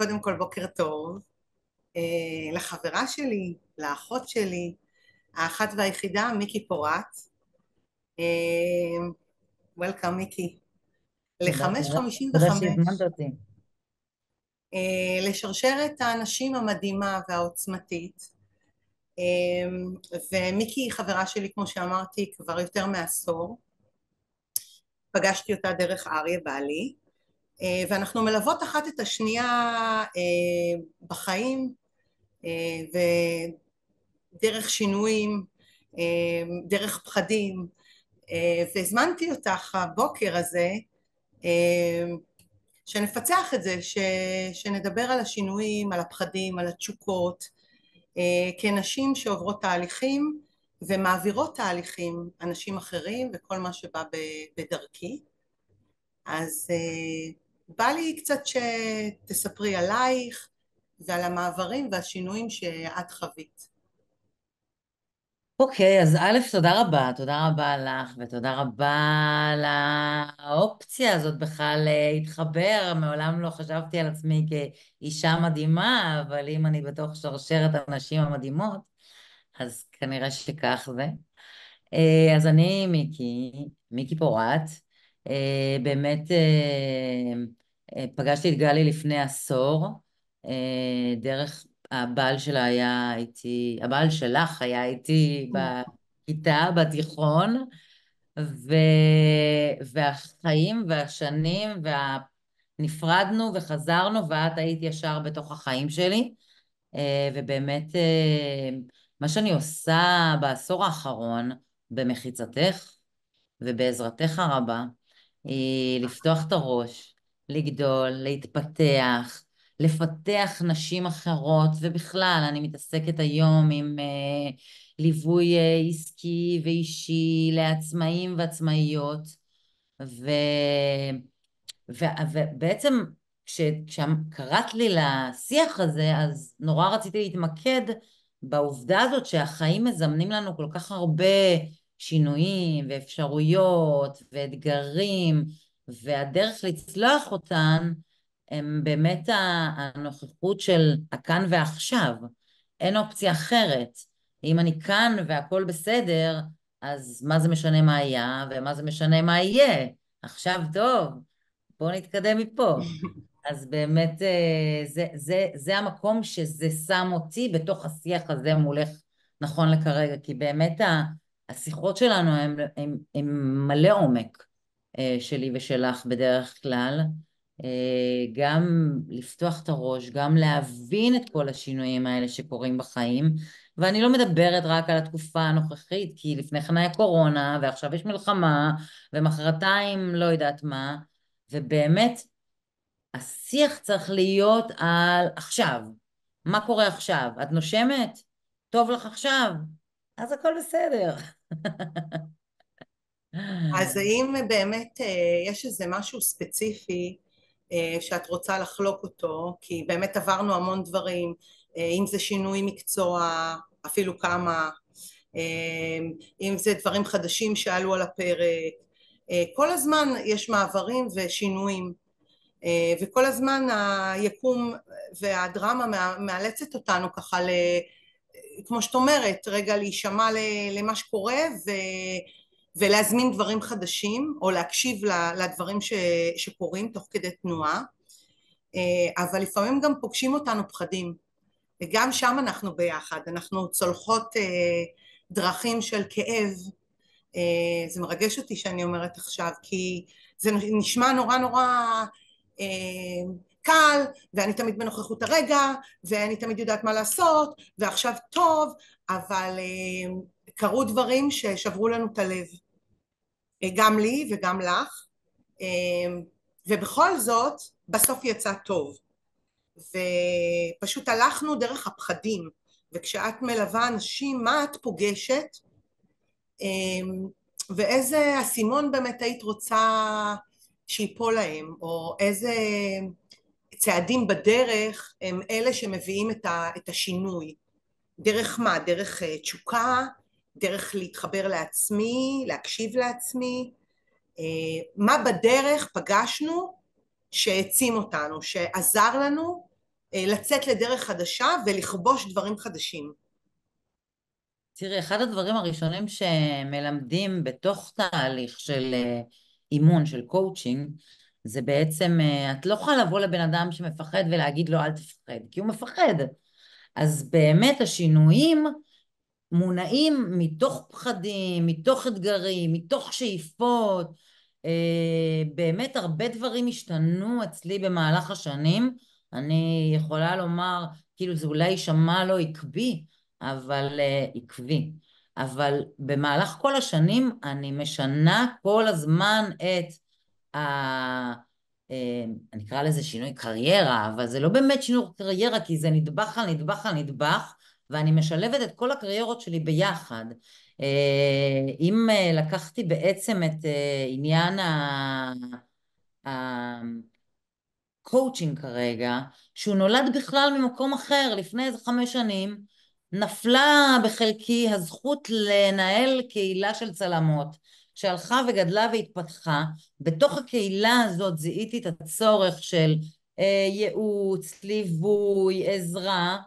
קודם כל בוקר טוב, לחברה שלי, לאחות שלי, האחת והיחידה, מיקי פורט. וולקאם מיקי, תודה, לחמש תודה. חמישים תודה שהזמנת וחמש, אותי. לשרשרת האנשים המדהימה והעוצמתית. ומיקי היא חברה שלי, כמו שאמרתי, כבר יותר מעשור. פגשתי אותה דרך אריה בעלי, ואנחנו מלוות אחת את השנייה בחיים, ודרך שינויים, דרך פחדים, והזמנתי אותך הבוקר הזה שנפצח את זה, שנדבר על השינויים, על הפחדים, על התשוקות, כנשים שעוברות תהליכים ומעבירות תהליכים, אנשים אחרים וכל מה שבא בדרכי. אז בא לי קצת שתספרי עלייך ועל המעברים והשינויים שאת חווית. אוקיי, אז א', תודה רבה לך, ותודה רבה על האופציה הזאת בכלל להתחבר. מעולם לא חשבתי על עצמי כאישה מדהימה, אבל אם אני בתוך שרשרת הנשים המדהימות, אז כנראה שכך זה. אז אני מיקי פורט. באמת פגשתי את גלי לפני עשור, דרך הבעל שלה היה איתי, הבעל שלך היה איתי בכיתה, בתיכון, ו... והחיים והשנים, נפרדנו וחזרנו, ואת היית ישר בתוך החיים שלי. ובאמת מה שאני עושה בעשור האחרון במחיצתך ובעזרתך הרבה היא לפתוח את הראש, לגדול, להתפתח, לפתח נשים אחרות, ובכלל אני מתעסקת היום עם ליווי עסקי ואישי לעצמאים ועצמאיות, ו... ובעצם כשקראת לי לשיח הזה, אז נורא רציתי להתמקד בעובדה הזאת שהחיים מזמנים לנו כל כך הרבה שינויים ואפשרויות ואתגרים, והדרך לצלוח אותן הם באמת הנוכחות של הכאן ועכשיו. אין אופציה אחרת. אם אני כאן והכל בסדר, אז מה זה משנה מה היה ומה זה משנה מה יהיה? עכשיו טוב. בואו נתקדם מפה. אז באמת זה המקום שזה שם אותי בתוך השיח הזה מולך נכון לכרגע, כי באמת השיחות שלנו הם מלא עומק, שלי ושלך בדרך כלל, גם לפתוח את הראש, גם להבין את כל השינויים האלה שקורים בחיים, ואני לא מדברת רק על התקופה הנוכחית, כי לפני כן היה קורונה, ועכשיו יש מלחמה, ומחרתיים לא יודעת מה, ובאמת השיח צריך להיות על עכשיו. מה קורה עכשיו? את נושמת? טוב לך עכשיו? אז הכל בסדר. אז האם באמת יש איזה משהו ספציפי שאת רוצה לחלוק אותו, כי באמת עברנו המון דברים, אם זה שינוי מקצוע, אפילו כמה, אם זה דברים חדשים שעלו על הפרק, כל הזמן יש מעברים ושינויים, וכל הזמן היקום והדרמה מאלצת אותנו ככה, כמו שאת אומרת, רגע להישמע למה שקורה ולהזמין דברים חדשים, או להקשיב לדברים שקורים תוך כדי תנועה, אבל לפעמים גם פוגשים אותנו פחדים, וגם שם אנחנו ביחד, אנחנו צולחות דרכים של כאב. זה מרגש אותי שאני אומרת עכשיו, כי זה נשמע נורא נורא קל, ואני תמיד בנוכחות הרגע, ואני תמיד יודעת מה לעשות, ועכשיו טוב, אבל קרו דברים ששברו לנו את הלב, גם לי וגם לך, ובכל זאת בסוף יצא טוב, ופשוט הלכנו דרך הפחדים. וכשאת מלווה אנשים, מה את פוגשת, ואיזה אסימון באמת היית רוצה שיפול להם, או איזה צעדים בדרך הם אלה שמביאים את השינוי. דרך מה? דרך תשוקה, דרך להתחבר לעצמי, להקשיב לעצמי, מה בדרך פגשנו שהעצים אותנו, שעזר לנו לצאת לדרך חדשה ולכבוש דברים חדשים. תראי, אחד הדברים הראשונים שמלמדים בתוך תהליך של אימון, של קואוצ'ינג, זה בעצם, את לא יכולה לבוא לבן אדם שמפחד ולהגיד לו אל תפחד, כי הוא מפחד. אז באמת השינויים מונעים מתוך פחדים, מתוך אתגרים, מתוך שאיפות. באמת הרבה דברים השתנו אצלי במהלך השנים. אני יכולה לומר, כאילו זה אולי יישמע לא עקבי, אבל עקבי. אבל במהלך כל השנים אני משנה כל הזמן את ה... אני אקרא לזה שינוי קריירה, אבל זה לא באמת שינוי קריירה, כי זה נדבך על נדבך על נדבך, ואני משלבת את כל הקריירות שלי ביחד. אם לקחתי בעצם את עניין הקואוצ'ינג כרגע, שהוא נולד בכלל ממקום אחר, לפני איזה 5 שנים, נפלה בחלקי הזכות לנהל קהילה של צלמות, שהלכה וגדלה והתפתחה. בתוך הקהילה הזאת זיהיתי את הצורך של ייעוץ, ליווי, עזרה,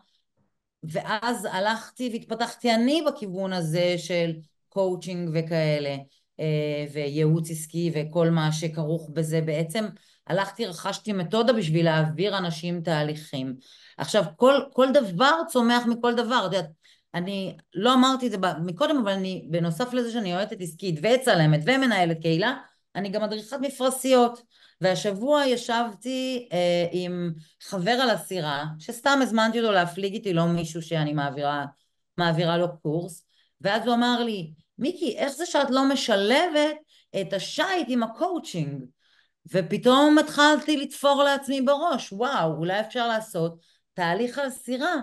ואז הלכתי והתפתחתי אני בכיוון הזה של קואוצ'ינג וכאלה, וייעוץ עסקי וכל מה שכרוך בזה. בעצם הלכתי, רכשתי מתודה בשביל להעביר אנשים תהליכים. עכשיו, כל דבר צומח מכל דבר. את יודעת, אני לא אמרתי את זה מקודם, אבל אני, בנוסף לזה שאני יועצת עסקית וצלמת ומנהלת קהילה, אני גם מדריכת מפרשיות. והשבוע ישבתי עם חבר על הסירה, שסתם הזמנתי אותו להפליג איתי, לא מישהו שאני מעבירה לו קורס, ואז הוא אמר לי, מיקי, איך זה שאת לא משלבת את השייט עם הקואוצ'ינג? ופתאום התחלתי לתפור לעצמי בראש, וואו, אולי אפשר לעשות תהליך על סירה,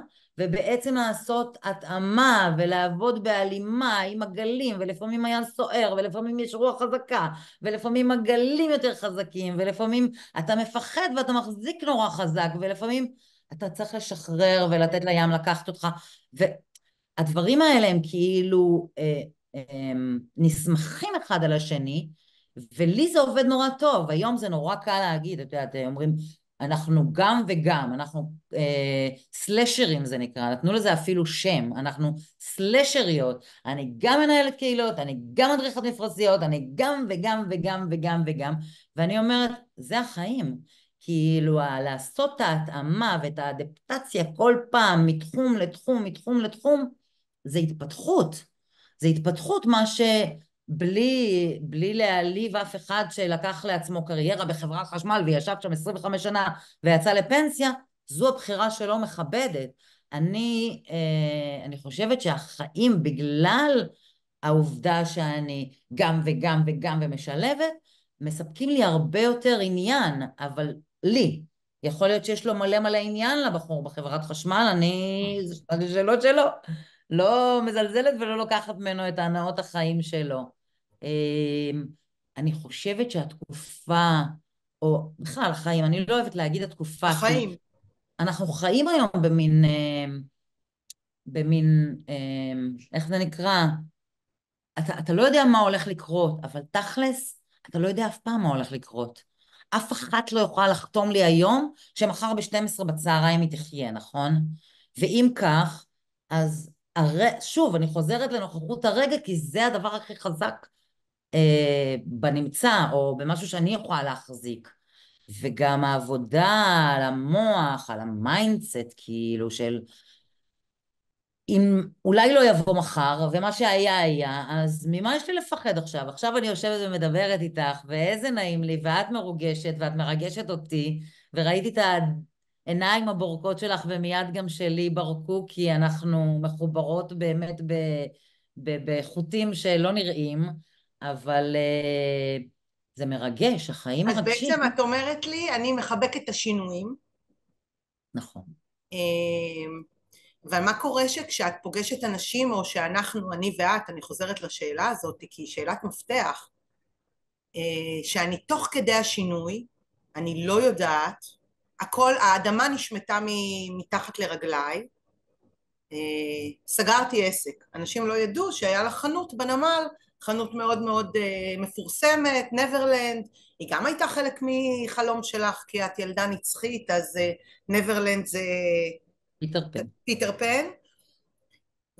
ובעצם לעשות התאמה ולעבוד בהלימה עם הגלים, ולפעמים היה סוער, ולפעמים יש רוח חזקה, ולפעמים הגלים יותר חזקים, ולפעמים אתה מפחד ואתה מחזיק נורא חזק, ולפעמים אתה צריך לשחרר ולתת לים לקחת אותך, והדברים האלה הם כאילו נסמכים אחד על השני, ולי זה עובד נורא טוב. היום זה נורא קל להגיד, את יודעת, אומרים, אנחנו גם וגם, אנחנו סלשרים זה נקרא, נתנו לזה אפילו שם, אנחנו סלשריות, אני גם מנהלת קהילות, אני גם מדריכת מפרשיות, אני גם וגם וגם וגם וגם, ואני אומרת, זה החיים. כאילו לעשות את ההתאמה ואת האדפטציה כל פעם מתחום לתחום, מתחום לתחום, זה התפתחות. זה התפתחות, מה בלי להעליב אף אחד שלקח לעצמו קריירה בחברת חשמל וישב שם 25 שנה ויצא לפנסיה, זו הבחירה שלא מכבדת. אני חושבת שהחיים, בגלל העובדה שאני גם וגם וגם ומשלבת, מספקים לי הרבה יותר עניין, אבל לי. יכול להיות שיש לו מלא מלא עניין לבחור בחברת חשמל, זה שאלות שלו. לא מזלזלת ולא לוקחת ממנו את הנאות החיים שלו. אני חושבת שהתקופה, או בכלל חיים, אני לא אוהבת להגיד התקופה, כי החיים. אנחנו חיים היום במין, איך זה נקרא? אתה לא יודע מה הולך לקרות, אבל תכלס, אתה לא יודע אף פעם מה הולך לקרות. אף אחת לא יכולה לחתום לי היום שמחר ב-12 בצהריים היא תחיה, נכון? ואם כך, אז שוב, אני חוזרת לנוכחות הרגע, כי זה הדבר הכי חזק בנמצא, או במשהו שאני יכולה להחזיק. וגם העבודה על המוח, על המיינדסט, כאילו של אם אולי לא יבוא מחר, ומה שהיה היה, אז ממה יש לי לפחד עכשיו? עכשיו אני יושבת ומדברת איתך, ואיזה נעים לי, ואת מרוגשת, ואת מרגשת אותי, וראיתי את העיניים הבורקות שלך, ומיד גם שלי ברקו, כי אנחנו מחוברות באמת בחוטים שלא נראים, אבל זה מרגש, החיים אז מרגשים. בעצם את אומרת לי, אני מחבקת את השינויים, נכון. אבל מה קורה שכשאת פוגשת אנשים, או שאנחנו, אני ואת, אני חוזרת לשאלה הזאת, כי היא שאלת מפתח, שאני תוך כדי השינוי, אני לא יודעת, הכל, האדמה נשמטה מתחת לרגליי, סגרתי עסק, אנשים לא ידעו שהיה לה חנות בנמל, חנות מאוד מאוד מפורסמת, נברלנד, היא גם הייתה חלק מחלום שלך, כי את ילדה נצחית, אז נברלנד זה פיטר פן. פיטר פן,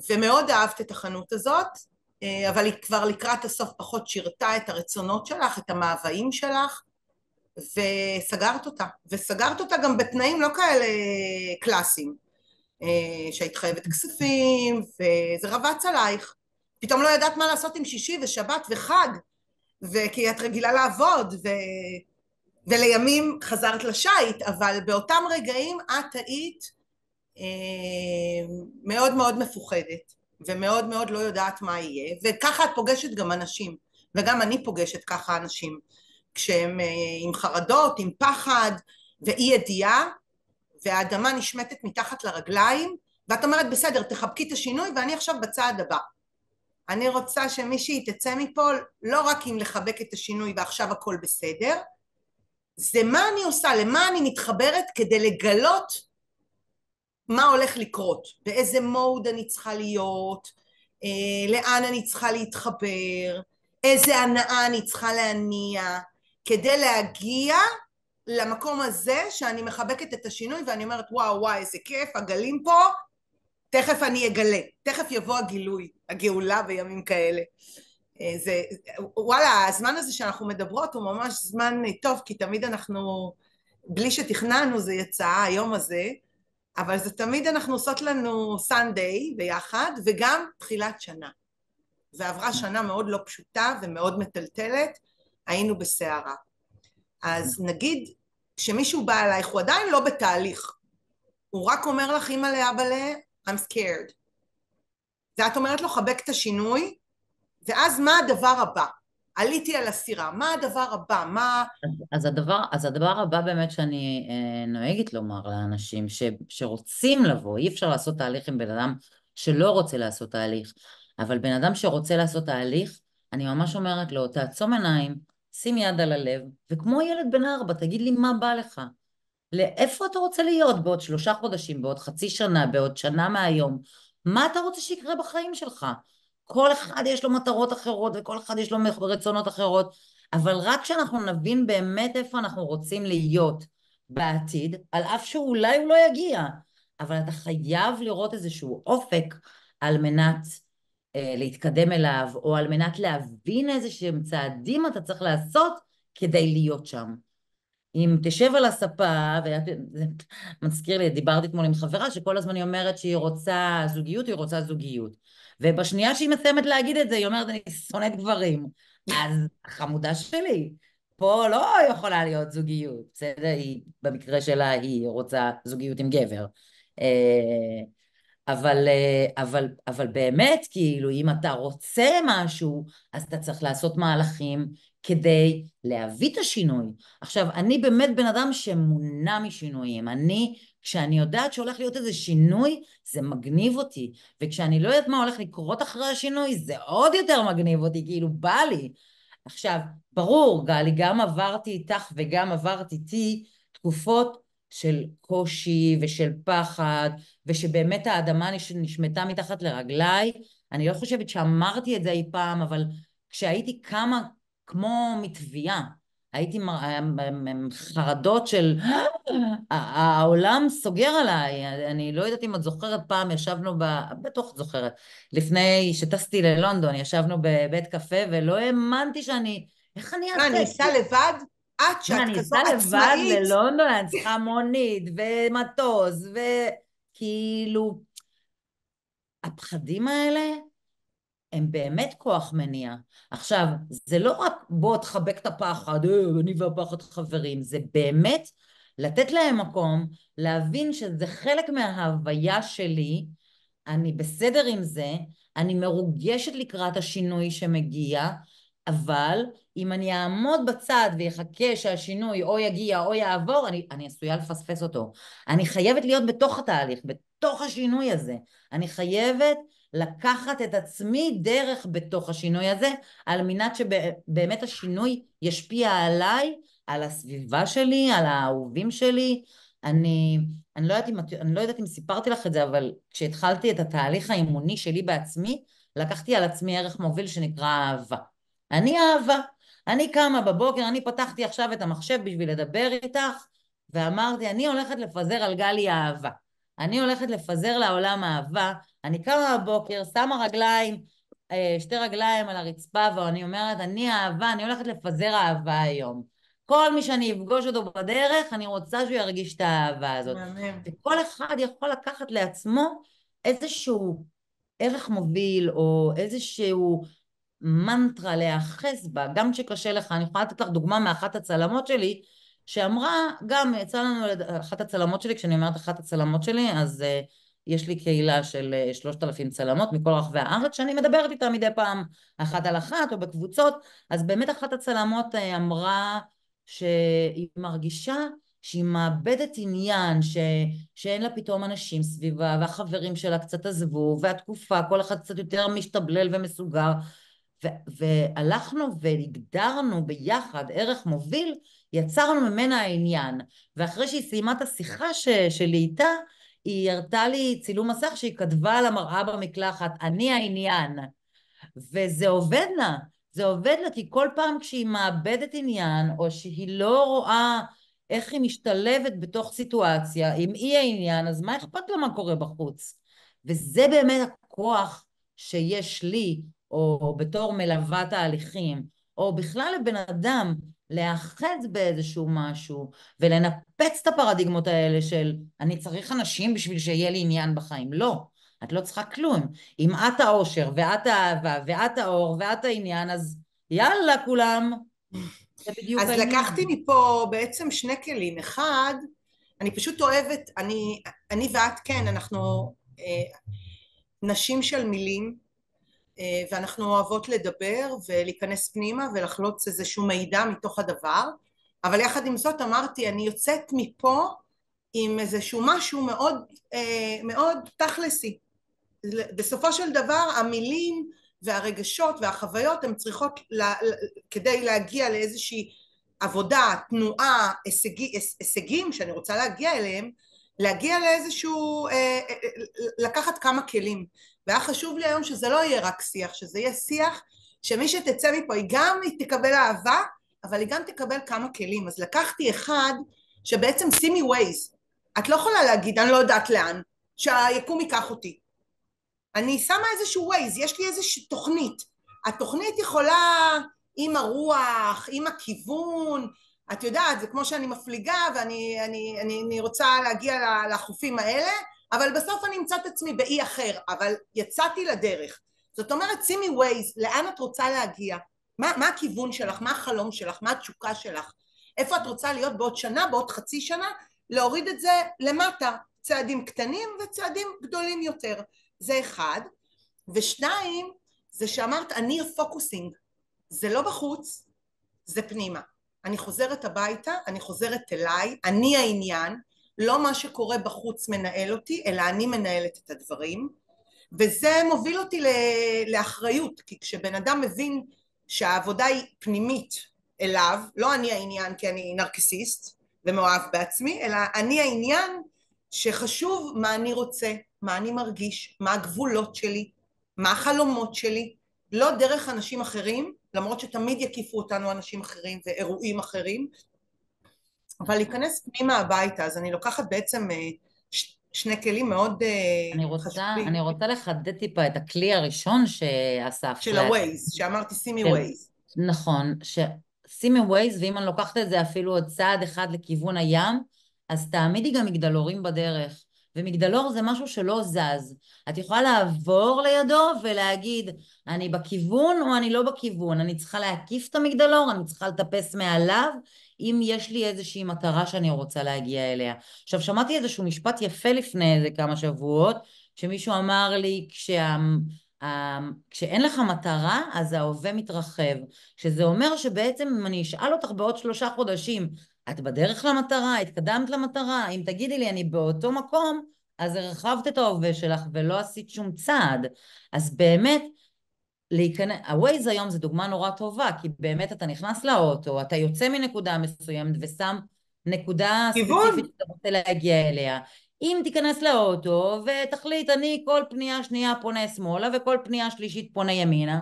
ומאוד אהבת את החנות הזאת, אבל היא כבר לקראת הסוף פחות שירתה את הרצונות שלך, את המאוויים שלך, וסגרת אותה, וסגרת אותה גם בתנאים לא כאלה קלאסיים, שהיית חייבת כספים, וזה רבץ עלייך, פתאום לא ידעת מה לעשות עם שישי ושבת וחג, וכי את רגילה לעבוד, ולימים חזרת לשייט, אבל באותם רגעים את היית מאוד מאוד מפוחדת, ומאוד מאוד לא יודעת מה יהיה, וככה את פוגשת גם אנשים, וגם אני פוגשת ככה אנשים, כשהם עם חרדות, עם פחד ואי ידיעה, והאדמה נשמטת מתחת לרגליים, ואת אומרת בסדר תחבקי את השינוי ואני עכשיו בצעד הבא, אני רוצה שמישהי תצא מפה לא רק עם לחבק את השינוי ועכשיו הכל בסדר, זה מה אני עושה, למה אני מתחברת כדי לגלות מה הולך לקרות, באיזה מוד אני צריכה להיות, לאן אני צריכה להתחבר, איזה הנאה אני צריכה להניע, כדי להגיע למקום הזה שאני מחבקת את השינוי ואני אומרת וואו וואי איזה כיף, הגלים פה, תכף אני אגלה, תכף יבוא הגילוי, הגאולה בימים כאלה. זה, וואלה, הזמן הזה שאנחנו מדברות הוא ממש זמן טוב, כי תמיד אנחנו, בלי שתכננו זה יצא, היום הזה, אבל זה תמיד אנחנו עושות לנו סנדיי ביחד, וגם תחילת שנה. ועברה שנה מאוד לא פשוטה ומאוד מטלטלת, היינו בסערה. אז נגיד, כשמישהו בא אלייך, הוא עדיין לא בתהליך, הוא רק אומר לך, אמא לאבא I'm scared. ואת אומרת לו, חבק את השינוי, ואז מה הדבר הבא? עליתי על הסירה, מה הדבר הבא? מה... אז הדבר הבא באמת שאני נוהגת לומר לאנשים שרוצים לבוא, אי אפשר לעשות תהליך עם בן אדם שלא רוצה לעשות תהליך, אבל בן אדם שרוצה לעשות תהליך, אני ממש אומרת לו, תעצום עיניים, שים יד על הלב, וכמו ילד בן 4, תגיד לי מה בא לך, לאיפה אתה רוצה להיות בעוד 3 חודשים, בעוד חצי שנה, בעוד שנה מהיום, מה אתה רוצה שיקרה בחיים שלך? כל אחד יש לו מטרות אחרות וכל אחד יש לו רצונות אחרות, אבל רק כשאנחנו נבין באמת איפה אנחנו רוצים להיות בעתיד, על אף שאולי הוא לא יגיע, אבל אתה חייב לראות איזשהו אופק על מנת להתקדם אליו, או על מנת להבין איזשהם צעדים אתה צריך לעשות כדי להיות שם. אם תשב על הספה, וזה מזכיר לי, דיברתי אתמול עם חברה שכל הזמן היא אומרת שהיא רוצה זוגיות, היא רוצה זוגיות. ובשנייה שהיא מסיימת להגיד את זה, היא אומרת, אני שונאת גברים. אז חמודה שלי, פה לא יכולה להיות זוגיות, בסדר? היא, במקרה שלה היא רוצה זוגיות עם גבר. אבל באמת, כאילו, אם אתה רוצה משהו, אז אתה צריך לעשות מהלכים כדי להביא את השינוי. עכשיו, אני באמת בן אדם שמונע משינויים. כשאני יודעת שהולך להיות איזה שינוי, זה מגניב אותי. וכשאני לא יודעת מה הולך לקרות אחרי השינוי, זה עוד יותר מגניב אותי, כאילו, בא לי. עכשיו, ברור, גלי, גם עברתי איתך וגם עברתי איתי תקופות של קושי ושל פחד, ושבאמת האדמה נשמטה מתחת לרגליי. אני לא חושבת שאמרתי את זה אי פעם, אבל כשהייתי קמה כמו מתביעה, הייתי חרדות של העולם סוגר עליי. אני לא יודעת אם את זוכרת, פעם ישבנו, בטוח זוכרת, לפני שטסתי ללונדון, ישבנו בבית קפה ולא האמנתי איך אני מה, אעשה? אני אסע לבד? את שאת אני כזו אסע לבד עצמאית? ללונדון, אני צריכה מונית ומטוס, וכאילו, הפחדים האלה הם באמת כוח מניע. עכשיו, זה לא רק בוא תחבק את הפחד, אני והפחד חברים, זה באמת לתת להם מקום, להבין שזה חלק מההוויה שלי, אני בסדר עם זה, אני מרוגשת לקראת השינוי שמגיע, אבל אם אני אעמוד בצד ויחכה שהשינוי או יגיע או יעבור, אני עשויה לפספס אותו. אני חייבת להיות בתוך התהליך, בתוך השינוי הזה. אני חייבת לקחת את עצמי דרך בתוך השינוי הזה, על מנת שבאמת השינוי ישפיע עליי, על הסביבה שלי, על האהובים שלי. אני לא יודעת אם סיפרתי לך את זה, אבל כשהתחלתי את התהליך האימוני שלי בעצמי, לקחתי על עצמי ערך מוביל שנקרא אהבה. אני אהבה. אני קמה בבוקר, אני פתחתי עכשיו את המחשב בשביל לדבר איתך, ואמרתי, אני הולכת לפזר על גלי אהבה. אני הולכת לפזר לעולם אהבה. אני קמה בבוקר, שמה רגליים, שתי רגליים על הרצפה, ואני אומרת, אני אהבה, אני הולכת לפזר אהבה היום. כל מי שאני אפגוש אותו בדרך, אני רוצה שהוא ירגיש את האהבה הזאת. מהמם. וכל אחד יכול לקחת לעצמו איזשהו ערך מוביל, או איזשהו מנטרה להיאחז בה, גם כשקשה לך. אני יכולה לתת לך דוגמה מאחת הצלמות שלי, שאמרה, גם יצא לנו, אחת הצלמות שלי, כשאני אומרת אחת הצלמות שלי, אז יש לי קהילה של 3,000 צלמות מכל רחבי הארץ, שאני מדברת איתה מדי פעם אחת על אחת, או בקבוצות. אז באמת אחת הצלמות אמרה שהיא מרגישה שהיא מאבדת עניין, שאין לה פתאום אנשים סביבה, והחברים שלה קצת עזבו, והתקופה, כל אחד קצת יותר משתבלל ומסוגר, והלכנו והגדרנו ביחד ערך מוביל, יצרנו ממנה העניין. ואחרי שהיא סיימה את השיחה שלי איתה, היא הראתה לי צילום מסך שהיא כתבה על המראה במקלחת, אני העניין. וזה עובד לה, זה עובד לה, כי כל פעם כשהיא מאבדת עניין, או שהיא לא רואה איך היא משתלבת בתוך סיטואציה, אם היא העניין, אז מה אכפת לה מה קורה בחוץ? וזה באמת הכוח שיש לי, או בתור מלוות תהליכים, או בכלל לבן אדם, להאחז באיזשהו משהו, ולנפץ את הפרדיגמות האלה של אני צריך אנשים בשביל שיהיה לי עניין בחיים. לא, את לא צריכה כלום. אם את האושר, ואת האהבה, ואת האור, ואת העניין, אז יאללה כולם, זה בדיוק אז העניין. לקחתי מפה בעצם שני כלים. אחד, אני פשוט אוהבת, אני ואת כן, אנחנו נשים של מילים, ואנחנו אוהבות לדבר ולהיכנס פנימה ולחלוץ איזשהו מידע מתוך הדבר, אבל יחד עם זאת אמרתי, אני יוצאת מפה עם איזשהו משהו מאוד, מאוד תכלסי. בסופו של דבר המילים והרגשות והחוויות הן צריכות כדי להגיע לאיזושהי עבודה, תנועה, הישגים שאני רוצה להגיע אליהם, להגיע לאיזשהו, לקחת כמה כלים. והיה חשוב לי היום שזה לא יהיה רק שיח, שזה יהיה שיח שמי שתצא מפה היא גם תקבל אהבה, אבל היא גם תקבל כמה כלים. אז לקחתי אחד שבעצם שימי ווייז, את לא יכולה להגיד אני לא יודעת לאן, שהיקום ייקח אותי. אני שמה איזשהו ווייז, יש לי איזושהי תוכנית. התוכנית יכולה עם הרוח, עם הכיוון, את יודעת, זה כמו שאני מפליגה ואני רוצה להגיע לחופים האלה, אבל בסוף אני אמצא את עצמי באי אחר, אבל יצאתי לדרך. זאת אומרת, שימי ווייז, לאן את רוצה להגיע? מה הכיוון שלך? מה החלום שלך? מה התשוקה שלך? איפה את רוצה להיות בעוד שנה, בעוד חצי שנה? להוריד את זה למטה, צעדים קטנים וצעדים גדולים יותר. זה אחד. ושניים, זה שאמרת אני הפוקוסינג, זה לא בחוץ, זה פנימה. אני חוזרת הביתה, אני חוזרת אליי, אני העניין, לא מה שקורה בחוץ מנהל אותי, אלא אני מנהלת את הדברים, וזה מוביל אותי לאחריות, כי כשבן אדם מבין שהעבודה היא פנימית אליו, לא אני העניין כי אני נרקסיסט ומאוהב בעצמי, אלא אני העניין שחשוב מה אני רוצה, מה אני מרגיש, מה הגבולות שלי, מה החלומות שלי, לא דרך אנשים אחרים, למרות שתמיד יקיפו אותנו אנשים אחרים ואירועים אחרים, אבל להיכנס פנימה הביתה. אז אני לוקחת בעצם שני כלים מאוד חשובים. אני רוצה לחדד טיפה את הכלי הראשון שאספת. של הווייז, שאמרתי שימי של, ווייז. נכון, שימי ווייז, ואם אני לוקחת את זה אפילו עוד צעד אחד לכיוון הים, אז תעמידי גם מגדלורים בדרך. ומגדלור זה משהו שלא זז. את יכולה לעבור לידו ולהגיד, אני בכיוון או אני לא בכיוון. אני צריכה להקיף את המגדלור, אני צריכה לטפס מעליו, אם יש לי איזושהי מטרה שאני רוצה להגיע אליה. עכשיו, שמעתי איזשהו משפט יפה לפני איזה כמה שבועות, שמישהו אמר לי, כשאין לך מטרה, אז ההווה מתרחב. שזה אומר שבעצם אם אני אשאל אותך בעוד 3 חודשים, את בדרך למטרה, התקדמת למטרה, אם תגידי לי אני באותו מקום, אז הרחבת את ההווה שלך ולא עשית שום צעד. אז באמת, הווייז היום זה דוגמה נורא טובה, כי באמת אתה נכנס לאוטו, אתה יוצא מנקודה מסוימת ושם נקודה ספציפית כיוון. שאתה רוצה להגיע אליה. אם תיכנס לאוטו ותחליט, אני כל פנייה שנייה פונה שמאלה וכל פנייה שלישית פונה ימינה,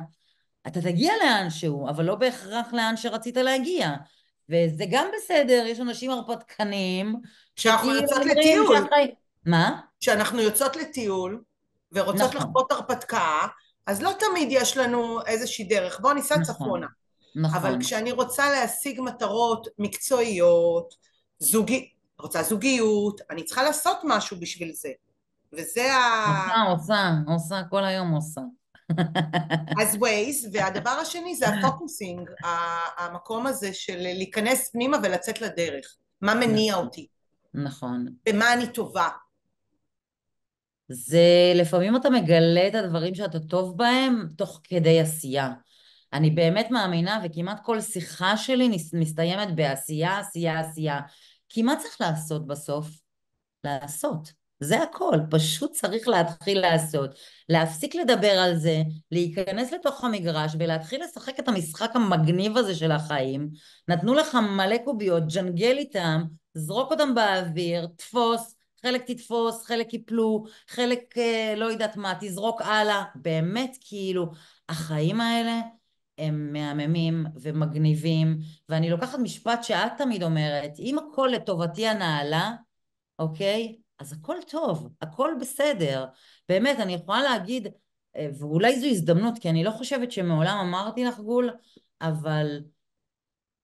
אתה תגיע לאן שהוא, אבל לא בהכרח לאן שרצית להגיע. וזה גם בסדר, יש אנשים הרפתקנים כשאנחנו שכאילו יוצאות אומרים לטיול, שהחיים... מה? כשאנחנו יוצאות לטיול ורוצות נכון, לחוות הרפתקה, אז לא תמיד יש לנו איזושהי דרך, בוא ניסע צפונה. נכון, אבל נכון. כשאני רוצה להשיג מטרות מקצועיות, רוצה זוגיות, אני צריכה לעשות משהו בשביל זה. וזה עושה, כל היום עושה. אז ווייז, והדבר השני זה הפוקוסינג, המקום הזה של להיכנס פנימה ולצאת לדרך. מה מניע נכון, אותי? נכון. במה אני טובה? זה לפעמים אתה מגלה את הדברים שאתה טוב בהם תוך כדי עשייה. אני באמת מאמינה, וכמעט כל שיחה שלי מסתיימת בעשייה, עשייה, עשייה. כי מה צריך לעשות בסוף? לעשות. זה הכל, פשוט צריך להתחיל לעשות. להפסיק לדבר על זה, להיכנס לתוך המגרש ולהתחיל לשחק את המשחק המגניב הזה של החיים. נתנו לך מלא קוביות, ג'נגל איתם, זרוק אותם באוויר, תפוס, חלק תתפוס, חלק יפלו, חלק לא יודעת מה, תזרוק הלאה. באמת כאילו, החיים האלה הם מהממים ומגניבים, ואני לוקחת משפט שאת תמיד אומרת, אם הכל לטובתי הנעלה, אוקיי? אז הכל טוב, הכל בסדר. באמת, אני יכולה להגיד, ואולי זו הזדמנות, כי אני לא חושבת שמעולם אמרתי לך גול, אבל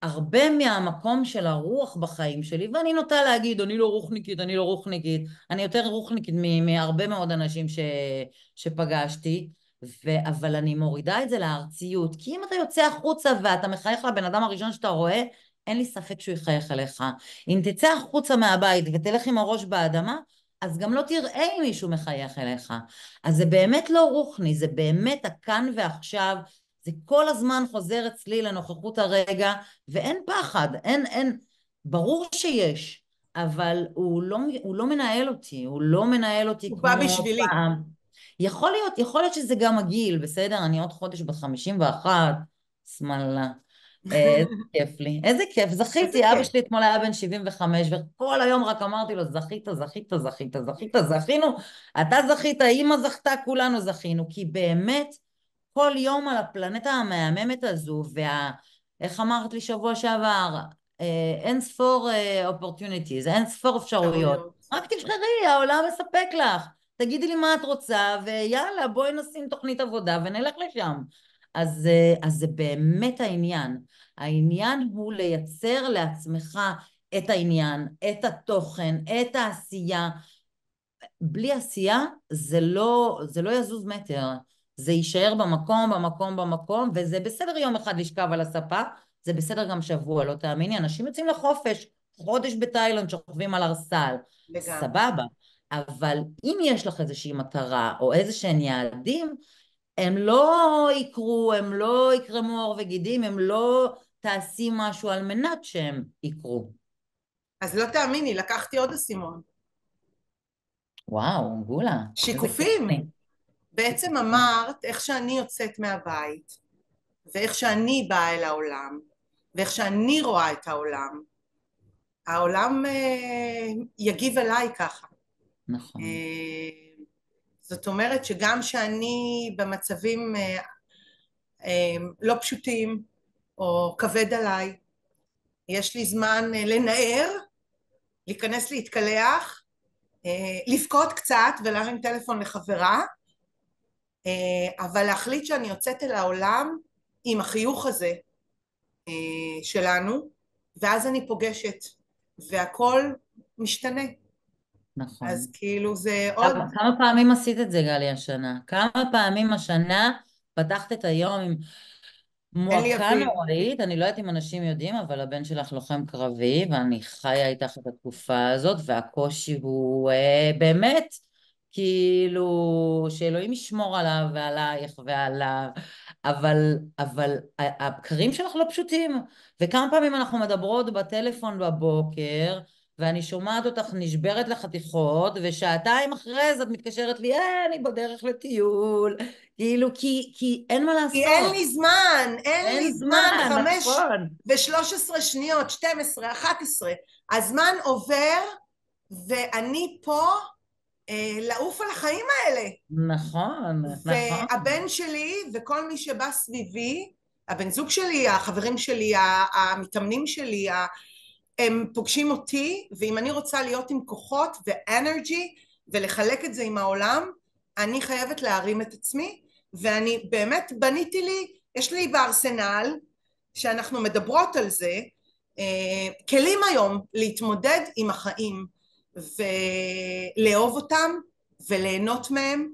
הרבה מהמקום של הרוח בחיים שלי, ואני נוטה להגיד, אני לא רוחניקית, אני לא רוחניקית, אני יותר רוחניקית מהרבה מאוד אנשים שפגשתי, אבל אני מורידה את זה לארציות, כי אם אתה יוצא החוצה ואתה מחייך לבן אדם הראשון שאתה רואה, אין לי ספק שהוא יחייך אליך. אם תצא החוצה מהבית ותלך עם הראש באדמה, אז גם לא תראה אם מישהו מחייך אליך. אז זה באמת לא רוחני, זה באמת הכאן ועכשיו, זה כל הזמן חוזר אצלי לנוכחות הרגע, ואין פחד, ברור שיש, אבל הוא לא מנהל אותי, הוא לא מנהל אותי הוא בא כמו בשבילי. פעם. יכול להיות שזה גם הגיל, בסדר? אני עוד חודש בת 51, שמאללה. איזה כיף לי, איזה כיף, איזה זכיתי, אבא כיף. שלי אתמול היה בן 75, וכל היום רק אמרתי לו, זכית, זכית, זכית, זכית, זכינו, אתה זכית, אמא זכתה, כולנו זכינו, כי באמת, כל יום על הפלנטה המהממת הזו, איך אמרת לי שבוע שעבר, אין ספור opportunities, אין ספור אפשרויות. אפשרויות. רק תבחרי, העולם מספק לך. תגידי לי מה את רוצה, ויאללה, בואי נשים תוכנית עבודה ונלך לשם. אז זה באמת העניין. העניין הוא לייצר לעצמך את העניין, את התוכן, את העשייה. בלי עשייה זה לא יזוז מטר. זה יישאר במקום, במקום, במקום, וזה בסדר יום אחד לשכב על הספה, זה בסדר גם שבוע, לא תאמיני, אנשים יוצאים לחופש, חודש בתאילנד שוכבים על ארסל, לגמרי. סבבה, אבל אם יש לך איזושהי מטרה או איזשהם יעדים, הם לא יקרו, הם לא יקרמו עור וגידים, הם לא תעשי משהו על מנת שהם יקרו. אז לא תאמיני, לקחתי עוד אסימון. וואו, גולה, איזה כיף שיקופים. לי. בעצם שיקופים. אמרת איך שאני יוצאת מהבית, ואיך שאני באה אל העולם, ואיך שאני רואה את העולם, העולם יגיב אליי ככה. נכון, זאת אומרת שגם שאני במצבים לא פשוטים, או כבד עליי, יש לי זמן לנער, להיכנס להתקלח, לבכות קצת ולהרים טלפון לחברה, אבל להחליט שאני יוצאת אל העולם עם החיוך הזה שלנו, ואז אני פוגשת, והכל משתנה. נכון. אז כאילו זה עוד, כמה פעמים עשית את זה, גלי, השנה? כמה פעמים השנה פתחת את היום עם אין לי מועקה אוויר. נוראית? אני לא יודעת אם אנשים יודעים, אבל הבן שלך לוחם קרבי, ואני חיה איתך את התקופה הזאת, והקושי הוא באמת, כאילו, שאלוהים ישמור עליו ועלייך ועליו, אבל הבקרים שלך לא פשוטים, וכמה פעמים אנחנו מדברות בטלפון בבוקר, ואני שומעת אותך נשברת לחתיכות, ושעתיים אחרי זה את מתקשרת לי, אני בדרך לטיול, כאילו, כי אין מה כי אין לעשות, לי זמן, אין אין לי זמן, זמן, 5 נכון, ו13 שניות, 12, 11, הזמן עובר ואני פה לעוף על החיים האלה. נכון, נכון. והבן שלי וכל מי שבא סביבי, הבן זוג שלי, החברים שלי, המתאמנים שלי, הם פוגשים אותי, ואם אני רוצה להיות עם כוחות ואנרגי ולחלק את זה עם העולם, אני חייבת להרים את עצמי, ואני באמת בניתי לי, יש לי בארסנל, שאנחנו מדברות על זה, כלים היום להתמודד עם החיים, ולאהוב אותם, וליהנות מהם,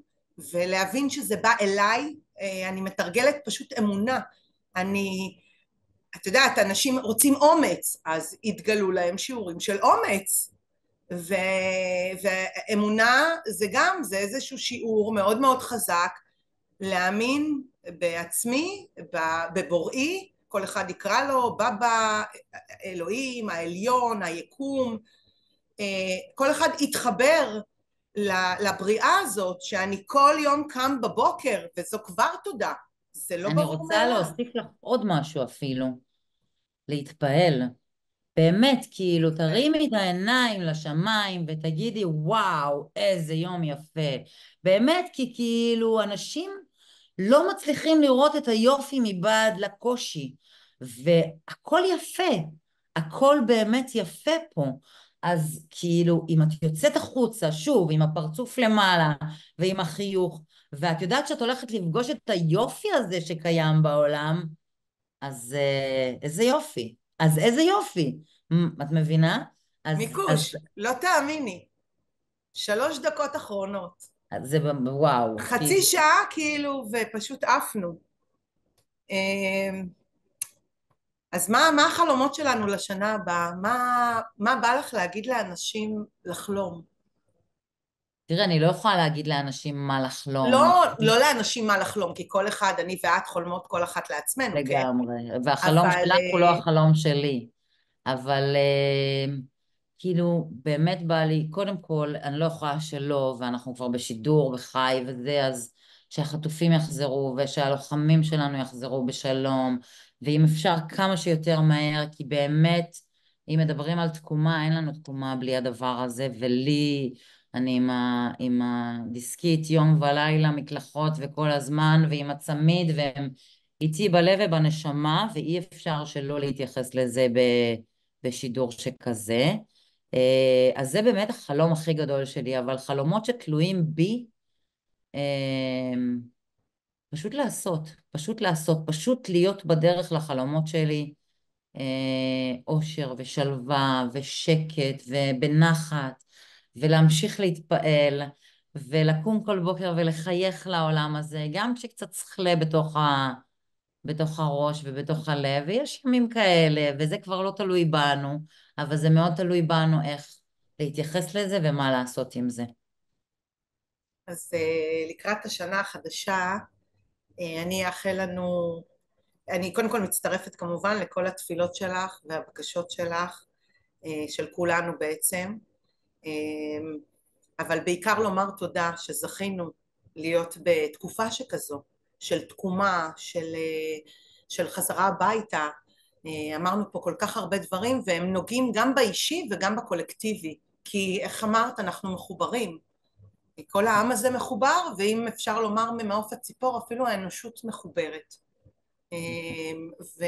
ולהבין שזה בא אליי. אני מתרגלת פשוט אמונה. את יודעת, אנשים רוצים אומץ, אז יתגלו להם שיעורים של אומץ. ואמונה זה גם, זה איזשהו שיעור מאוד מאוד חזק, להאמין בעצמי, בבוראי, כל אחד יקרא לו, בבא, אלוהים, העליון, היקום, כל אחד יתחבר לבריאה הזאת, שאני כל יום קם בבוקר, וזו כבר תודה, זה לא אני ברור רוצה מאליו. להוסיף לך עוד משהו אפילו, להתפעל. באמת, כאילו, תרימי את העיניים לשמיים ותגידי, וואו, איזה יום יפה. באמת, כי כאילו, אנשים לא מצליחים לראות את היופי מבעד לקושי, והכל יפה, הכל באמת יפה פה. אז כאילו, אם את יוצאת החוצה, שוב, עם הפרצוף למעלה ועם החיוך, ואת יודעת שאת הולכת לפגוש את היופי הזה שקיים בעולם, אז איזה יופי. אז איזה יופי. את מבינה? אז מיקוש, לא תאמיני, 3 דקות אחרונות, זה וואו. חצי שעה כאילו, ופשוט עפנו. אז מה החלומות שלנו לשנה הבאה? מה בא לך להגיד לאנשים לחלום? תראה, אני לא יכולה להגיד לאנשים מה לחלום. לא לאנשים מה לחלום, כי כל אחד, אני ואת חולמות כל אחת לעצמנו, כן? לגמרי. והחלום אבל שלך הוא לא החלום שלי. אבל כאילו, באמת בא לי, קודם כל, אני לא יכולה שלא, ואנחנו כבר בשידור וחי וזה, אז שהחטופים יחזרו, ושהלוחמים שלנו יחזרו בשלום, ואם אפשר כמה שיותר מהר, כי באמת, אם מדברים על תקומה, אין לנו תקומה בלי הדבר הזה, ולי, אני עם הדיסקית יום ולילה, מקלחות וכל הזמן, ועם הצמיד, והם איתי בלב ובנשמה, ואי אפשר שלא להתייחס לזה בשידור שכזה. אז זה באמת החלום הכי גדול שלי, אבל חלומות שתלויים בי, אה, פשוט לעשות, פשוט לעשות, פשוט להיות בדרך לחלומות שלי, אושר ושלווה ושקט ובנחת, ולהמשיך להתפעל, ולקום כל בוקר ולחייך לעולם הזה, גם כשקצת שכלה בתוך הראש ובתוך הלב, ויש ימים כאלה, וזה כבר לא תלוי בנו, אבל זה מאוד תלוי בנו איך להתייחס לזה ומה לעשות עם זה. אז לקראת השנה החדשה, אני אאחל לנו, אני קודם כל מצטרפת כמובן לכל התפילות שלך והבקשות שלך, של כולנו בעצם, אבל בעיקר לומר תודה שזכינו להיות בתקופה שכזו, של תקומה, של חזרה הביתה. אמרנו פה כל כך הרבה דברים, והם נוגעים גם באישי וגם בקולקטיבי, כי איך אמרת, אנחנו מחוברים. כל העם הזה מחובר, ואם אפשר לומר ממעוף הציפור, אפילו האנושות מחוברת. ו...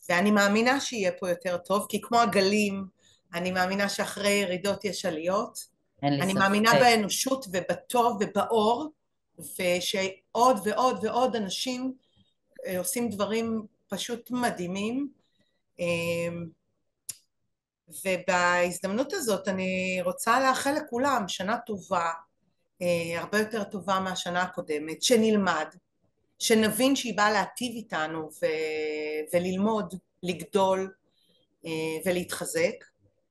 ואני מאמינה שיהיה פה יותר טוב, כי כמו הגלים, אני מאמינה שאחרי ירידות יש עליות. אין לי אני מאמינה ספק. באנושות ובטוב ובאור, ושעוד ועוד ועוד אנשים עושים דברים פשוט מדהימים. ובהזדמנות הזאת אני רוצה לאחל לכולם שנה טובה, הרבה יותר טובה מהשנה הקודמת, שנלמד, שנבין שהיא באה להטיב איתנו וללמוד, לגדול ולהתחזק,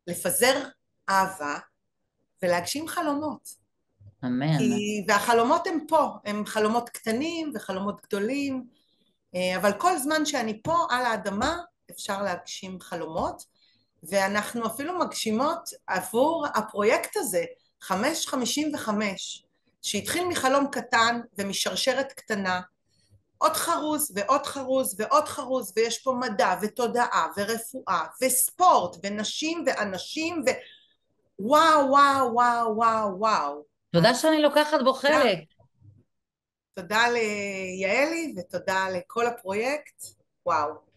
לפזר אהבה ולהגשים חלומות. אמן. והחלומות הם פה, הם חלומות קטנים וחלומות גדולים, אבל כל זמן שאני פה על האדמה אפשר להגשים חלומות, ואנחנו אפילו מגשימות עבור הפרויקט הזה 555, שהתחיל מחלום קטן ומשרשרת קטנה, עוד חרוז ועוד חרוז ועוד חרוז, ויש פה מדע ותודעה ורפואה וספורט ונשים ואנשים וואו, וואו, וואו, וואו, וואו. תודה שאני לוקחת בו תודה, חלק. תודה ליעלי ותודה לכל הפרויקט. וואו.